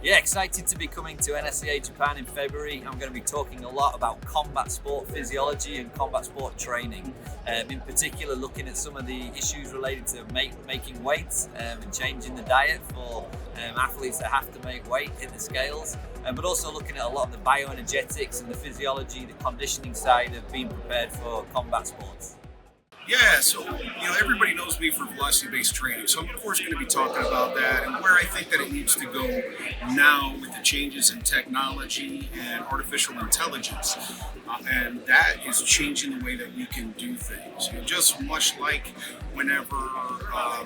Yeah, excited to be coming to Nsca Japan in February. I'm going to be talking a lot about combat sport physiology and combat sport training. In particular, looking at some of the issues related to making weight and changing the diet for athletes that have to make weight, hit the scales. But also looking at a lot of the bioenergetics and the physiology, the conditioning side of being prepared for combat sports. Yeah, so everybody knows me for velocity-based training, so I'm of course going to be talking about that and where I think that it needs to go now with the changes in technology and artificial intelligence, and that is changing the way that we can do things. Just much like whenever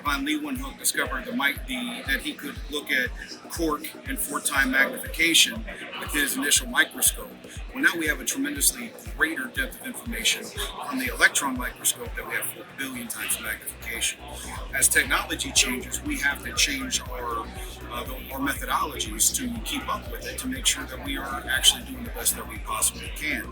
von Leeuwenhoek discovered that he could look at cork in 4-time magnification with his initial microscope. Well, now we have a tremendously greater depth of information on the electron microscope that we have 4 billion times magnification. As technology changes, we have to change our methodologies to keep up with it, to make sure that we are actually doing the best that we possibly can.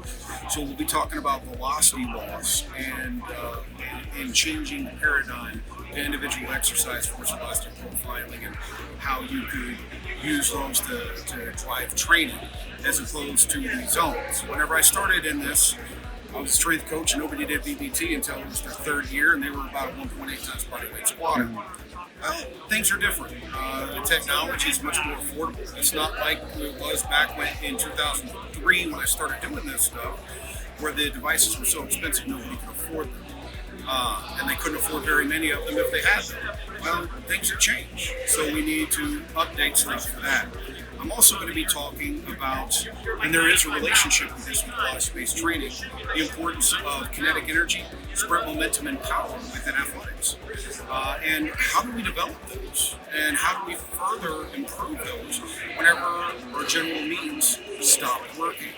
So we'll be talking about velocity loss and changing the paradigm to individual exercise force velocity profiling and how you could use those to drive training as opposed to the zones. Whenever I started in this, I was a strength coach and nobody did BBT until it was their 3rd year, and they were about 1.8 times body weight squatting. Well, things are different. The technology is much more affordable. It's not like it was back in 2003 when I started doing this stuff, where the devices were so expensive nobody could afford them. And they couldn't afford very many of them if they had them. Well, things have changed, so we need to update stuff for that. I'm also going to be talking about, and there is a relationship with this with velocity-based training, the importance of kinetic energy, sprint momentum, and power within athletics. And how do we develop those? And how do we further improve those whenever our general means stop working?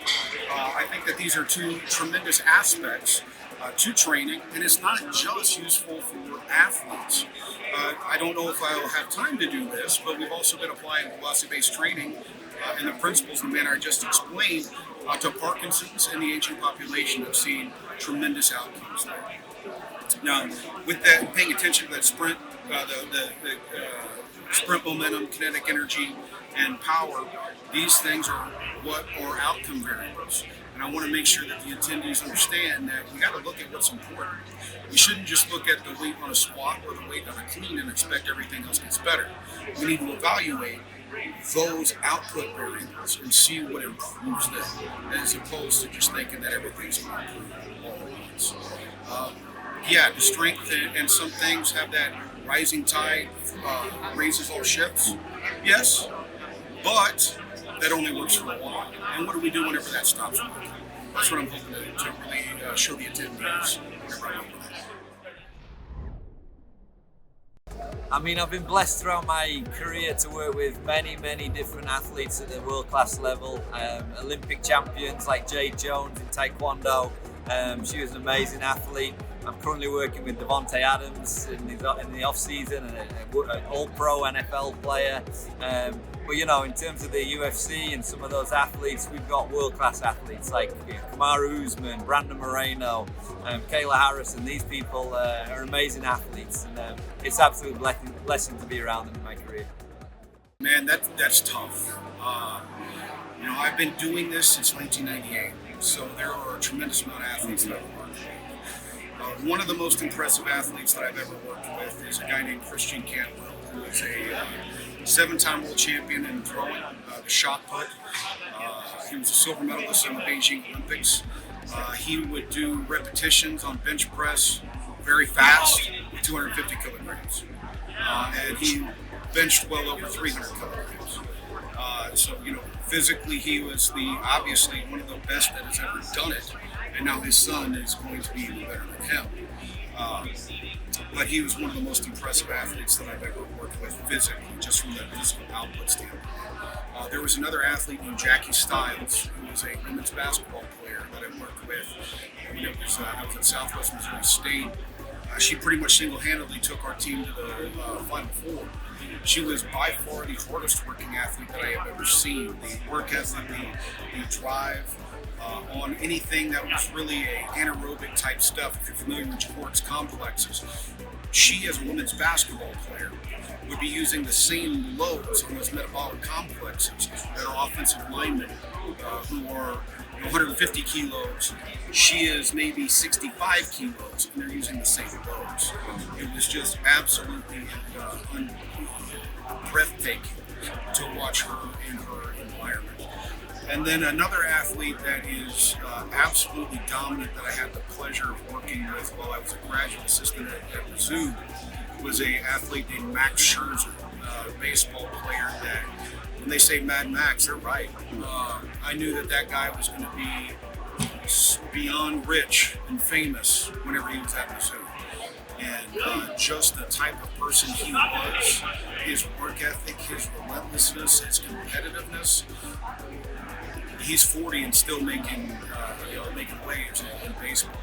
I think that these are 2 tremendous aspects to training, and it's not just useful for athletes. I don't know if I'll have time to do this, but we've also been applying velocity-based training and the principles in the manner I just explained to Parkinson's and the aging population. I've seen tremendous outcomes there. Now, with that, paying attention to that sprint, the sprint momentum, kinetic energy, and power, these things are what are outcome variables. And I want to make sure that the attendees understand that we got to look at what's important. We shouldn't just look at the weight on a squat or the weight on a clean and expect everything else gets better. We need to evaluate those output variables and see what improves them, as opposed to just thinking that everything's going to improve all at once. The strength and some things have that rising tide raises all ships. Yes, but that only works for a while. And what do we do whenever that stops working? That's what I'm hoping to really show the attendees whenever I open that. I mean, I've been blessed throughout my career to work with many different athletes at the world-class level. Olympic champions like Jade Jones in Taekwondo. She was an amazing athlete. I'm currently working with Devontae Adams in the off-season, an all-pro NFL player. But in terms of the UFC and some of those athletes, we've got world-class athletes like Kamaru Usman, Brandon Moreno, Kayla Harris, and these people are amazing athletes. And it's absolute blessing to be around them in my career. Man, that's tough. I've been doing this since 1998, so there are a tremendous amount of athletes that I've worked with. One of the most impressive athletes that I've ever worked with is a guy named Christian Cantwell, who is a 7-time world champion in throwing, the shot put. He was a silver medalist in the Beijing Olympics. He would do repetitions on bench press very fast with 250 kilograms. And he benched well over 300 kilograms. Physically he was obviously one of the best that has ever done it. And now his son is going to be even better than him. But he was one of the most impressive athletes that I've ever worked with physically, just from that physical output standpoint. There was another athlete named Jackie Stiles, who was a women's basketball player that I worked with. I was at Southwest Missouri State. She pretty much single-handedly took our team to the Final Four. She was by far the hardest working athlete that I have ever seen. The work ethic, the drive, on anything that was really a anaerobic type stuff. If you're familiar with sports complexes, she, as a women's basketball player, would be using the same loads on those metabolic complexes that are offensive linemen who are 150 kilos. She is maybe 65 kilos, and they're using the same loads. It was just absolutely breathtaking to watch her in her environment. And then another athlete that is absolutely dominant that I had the pleasure of working with while I was a graduate assistant at Mizzou was an athlete named Max Scherzer, a baseball player that when they say Mad Max, they're right. I knew that guy was going to be beyond rich and famous whenever he was at Mizzou. And just the type of person he was, his work ethic, his relentlessness, his competitiveness. He's 40 and still making waves in baseball.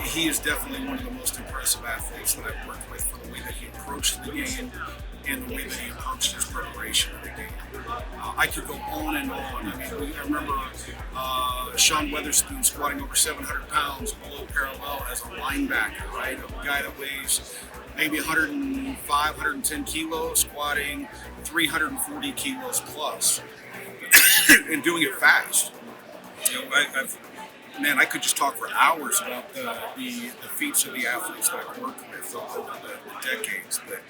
He is definitely one of the most impressive athletes that I've worked with for the way that he approached the game and the way that he approached his preparation of the game. I could go on and on. I mean, I remember Sean Weatherspoon squatting over 700 pounds below parallel as a linebacker, right? A guy that weighs maybe 105, 110 kilos, squatting 340 kilos plus, and doing it fast. You know, I could just talk for hours about the feats of the athletes that I've worked with over the decades, but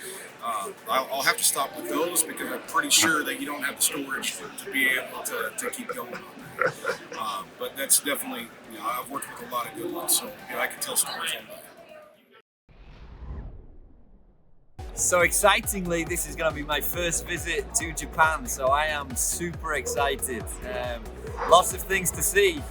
I'll have to stop with those because I'm pretty sure that you don't have the storage to be able to keep going on that. But that's definitely, you know, I've worked with a lot of good ones, so you know, I can tell stories on that. So excitingly, this is going to be my first visit to Japan, so I am super excited. Lots of things to see,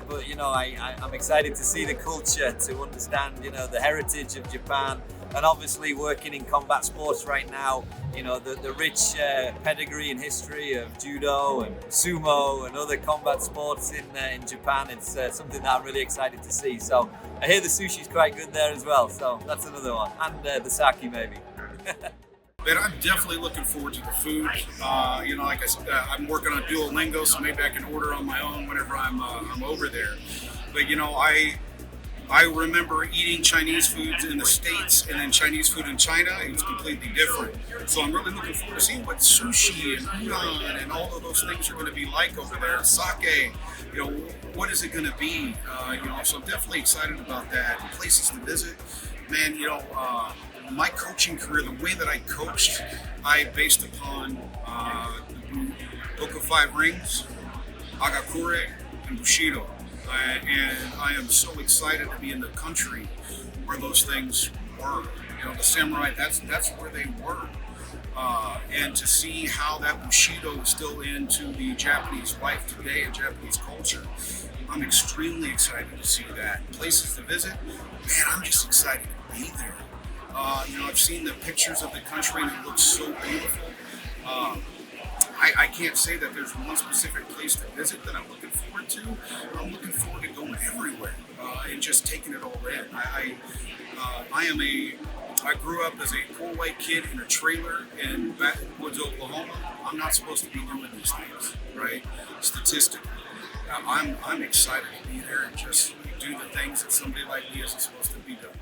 but you know, I'm excited to see the culture, to understand, you know, the heritage of Japan, and obviously working in combat sports right now, you know, the rich pedigree and history of judo and sumo and other combat sports in Japan. It's something that I'm really excited to see. So I hear the sushi's quite good there as well, so that's another one, and the sake maybe. But I'm definitely looking forward to the food. You know, like I said, I'm working on Duolingo, so maybe I can order on my own whenever I'm over there. But you know, I remember eating Chinese foods in the States and then Chinese food in China. It was completely different. So I'm really looking forward to seeing what sushi and udon and all of those things are going to be like over there. Sake, you know, what is it going to be? You know, so I'm definitely excited about that. Places to visit, man. You know. My coaching career, the way that I coached, I based upon the Book of Five Rings, Agakure, and Bushido. And I am so excited to be in the country where those things were. You know, the samurai, that's where they were. And to see how that Bushido is still into the Japanese life today and Japanese culture, I'm extremely excited to see that. Places to visit, man, I'm just excited to be there. You know, I've seen the pictures of the country and it looks so beautiful. I can't say that there's one specific place to visit that I'm looking forward to. I'm looking forward to going everywhere and just taking it all in. I grew up as a poor white kid in a trailer in backwoods, Oklahoma. I'm not supposed to be doing these things, right? Statistically. I'm excited to be there and just do the things that somebody like me isn't supposed to be doing.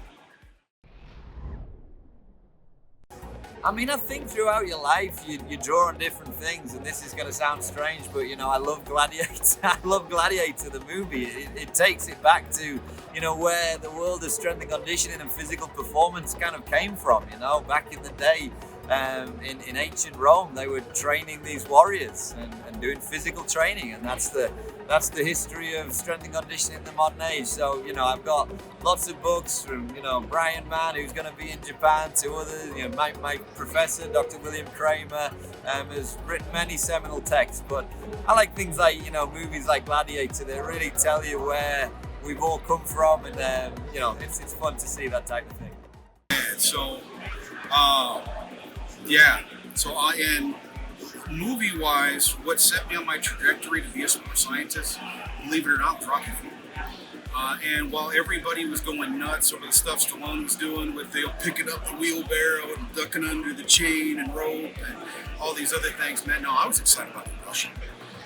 I mean, I think throughout your life you draw on different things, and this is going to sound strange, but you know, I love Gladiator. I love Gladiator, the movie. It takes it back to, you know, where the world of strength and conditioning and physical performance kind of came from. You know, back in the day, in ancient Rome, they were training these warriors and doing physical training, and that's the history of strength and conditioning in the modern age. So, you know, I've got lots of books from, you know, Brian Mann, who's going to be in Japan, to others. You know, my professor, Dr. William Kramer, has written many seminal texts. But I like things like, you know, movies like Gladiator that really tell you where we've all come from, and you know, it's fun to see that type of thing. And so, yeah. So and movie-wise, what set me on my trajectory to be a sports scientist, believe it or not, was Rocky IV. And while everybody was going nuts over the stuff Stallone was doing with picking up the wheelbarrow and ducking under the chain and rope and all these other things, man, no, I was excited about the Russian.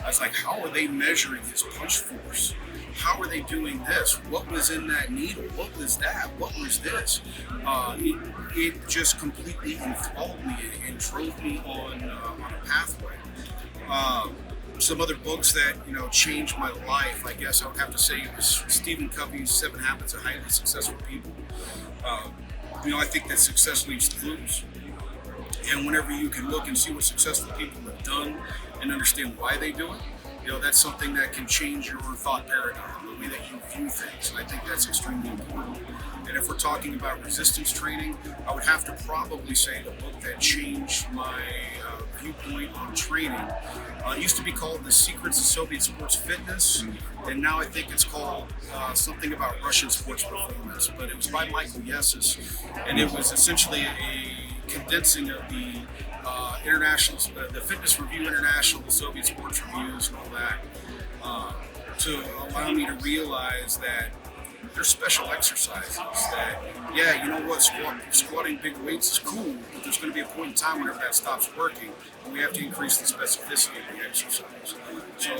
I was like, how are they measuring his punch force? How are they doing this? What was in that needle? What was that? What was this? It just completely enthralled me and drove me on a pathway. Some other books that changed my life, I guess I would have to say it was Stephen Covey's 7 Habits of Highly Successful People. I think that success leaves clues. And whenever you can look and see what successful people have done and understand why they do it, that's something that can change your thought paradigm, the way that you view things. And I think that's extremely important. And if we're talking about resistance training, I would have to probably say the book that changed my viewpoint on training used to be called The Secrets of Soviet Sports Fitness, and now I think it's called something about Russian sports performance. But it was by Michael Yessis, and it was essentially a condensing of the the Fitness Review International, the Soviet Sports Reviews, and all that, to allow me to realize that there's special exercises that, squatting big weights is cool, but there's going to be a point in time whenever that stops working, and we have to increase the specificity of the exercise. So,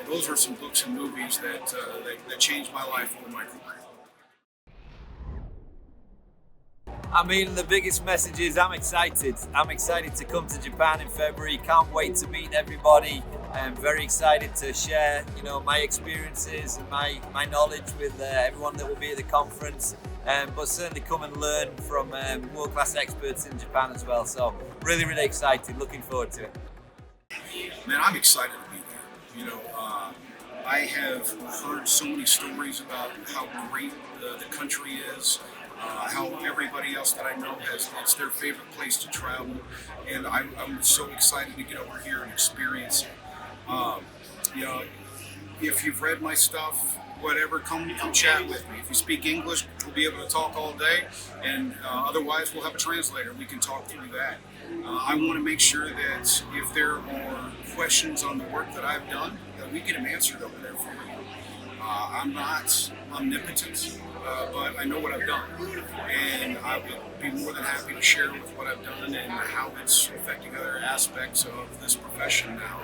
those are some books and movies that changed my life over my career. I mean, the biggest message is I'm excited. I'm excited to come to Japan in February. Can't wait to meet everybody. I'm very excited to share, my experiences and my knowledge with everyone that will be at the conference. But certainly come and learn from world-class experts in Japan as well. So really, really excited. Looking forward to it. Man, I'm excited to be there. I have heard so many stories about how great the country is. How everybody else that I know it's their favorite place to travel, and I'm so excited to get over here and experience it. If you've read my stuff, whatever, come chat with me. If you speak English, we'll be able to talk all day, and otherwise we'll have a translator. We can talk through that. I want to make sure that if there are questions on the work that I've done, that we get them answered over there for you. I'm not omnipotent, but I know what I've done, and I would be more than happy to share with what I've done and how it's affecting other aspects of this profession now.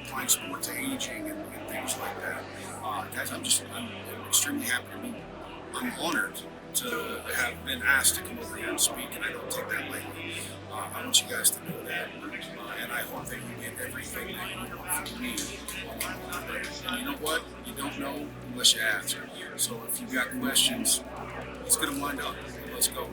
Applying sport to aging and things like that. Guys, I'm extremely happy to be. I'm honored to have been asked to come over here and speak, and I don't take that lightly. I want you guys to know that, and I hope that you get everything that you want from me. And you know what? You don't know unless you ask. So if you've got questions, let's get them lined up. Let's go.